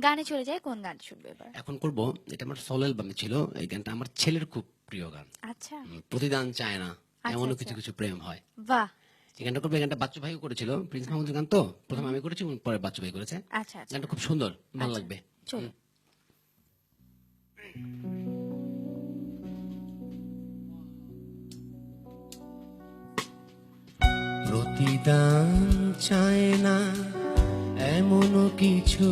গানে চলে যায়, কোন গান শুনবে এবার? এখন করব, এটা আমার সোল অ্যালবামে ছিল। এই গানটা আমার ছেলের খুব প্রিয় গান। আচ্ছা প্রতিদান চায় না, আচ্ছা এমনও আচ্ছা। কিছু কিছু প্রেম হয়। বাহ। এই গানটা করবো। এই গানটা বাচ্চু ভাইও করেছিল, প্রিন্স মাহমুদের গান তো। প্রথম আমি করেছি, পরে বাচ্চু ভাই করেছে। আচ্ছা আচ্ছা গানটা খুব সুন্দর, ভালো আচ্ছা, লাগবে। চলুন। প্রতিদান চায় না, এমনও কিছু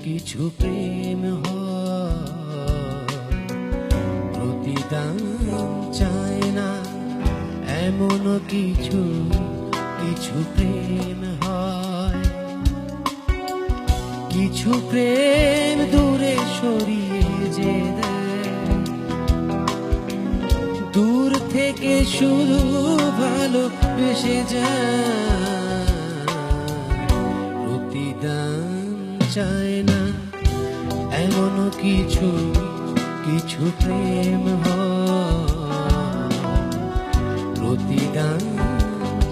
কিছু প্রেম হয়। প্রতিদান চায় না, এমনও কিছু কিছু প্রেম হয়। কিছু প্রেম দূরে সরিয়ে যে দেয়, দূর থেকে শুধু ভালোবেসে যায়। প্রতিদান চায় না, এমনও কিছু কিছু প্রেম হয়। প্রতিদান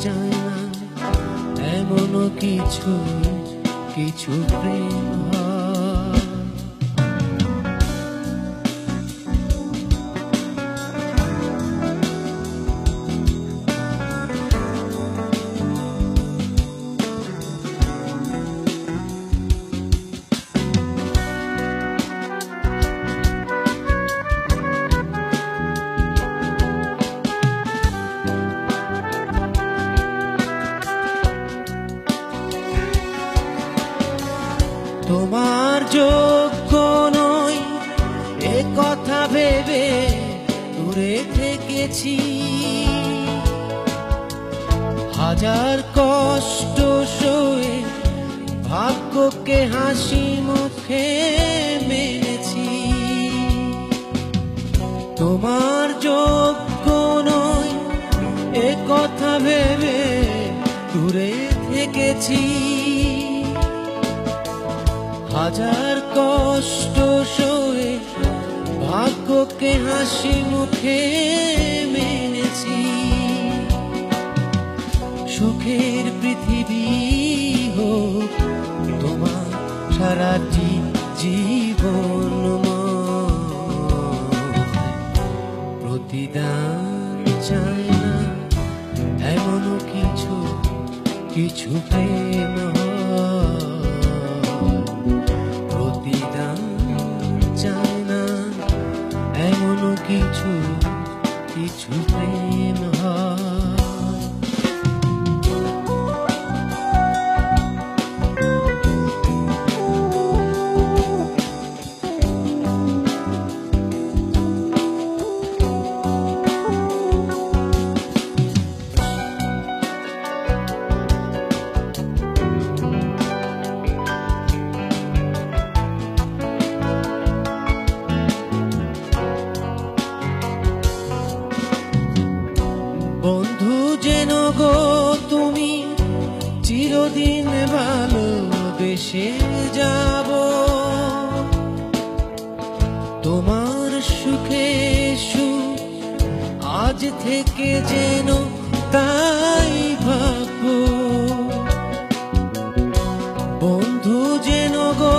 চায় না, এমনও কিছু কিছু প্রেম হয়। তোমার যোগ্য নই এ কথা ভেবে দূরে থেকেছি। হাজার কষ্ট সয়ে ভাগ্যকে হাসি মুখে মেনেছি। তোমার যোগ্য নই এ কথা ভেবে দূরে থেকেছি। হাজার কষ্ট সয়ে ভাগ্যকে হাসি মুখে মেনেছি। সুখের পৃথিবী হোক তোমার সারাটি জীবন। প্রতিদান চায় না, এমনও কিছু কিছু প্রেম হয়। প্রতিদান চায় না, এমনও কিছু কিছু প্রেম হয়। বন্ধু যেন গো তুমি চিরদিন ভালোবেসে যাব। তোমার সুখে সুখ আজ থেকে যেন তাই ভাববো। বন্ধু যেন গো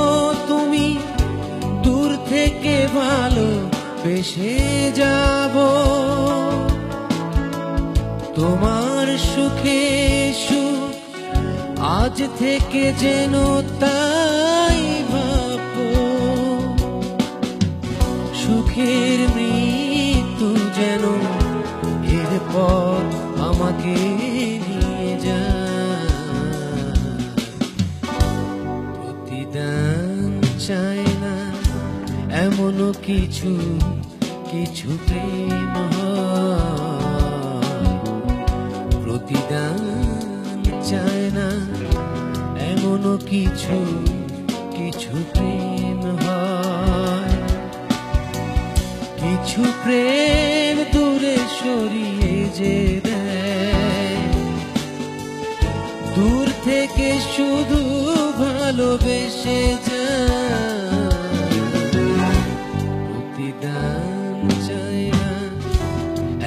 তুমি দূর থেকে ভালোবেসে যাব। তোমার সুখে সুখ আজ থেকে যেন তাই ভাববো। সুখের মৃত্যু যেন এরপর আমাকে নিয়ে যায়। প্রতিদান চায় না, এমনও কিছু কিছু প্রেম হয়। প্রতিদান চায় না, এমনও কিছু কিছু প্রেম হয়। কিছু প্রেম দূরে সরিয়ে যে দেয়, দূর থেকে শুধু ভালোবেসে যায়। প্রতিদান চায় না,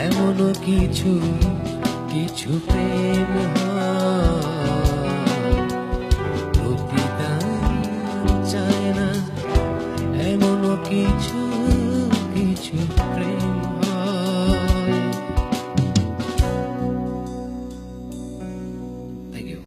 এমনও কিছু কিছু প্রেম হয়। প্রতিদান চায় কিছু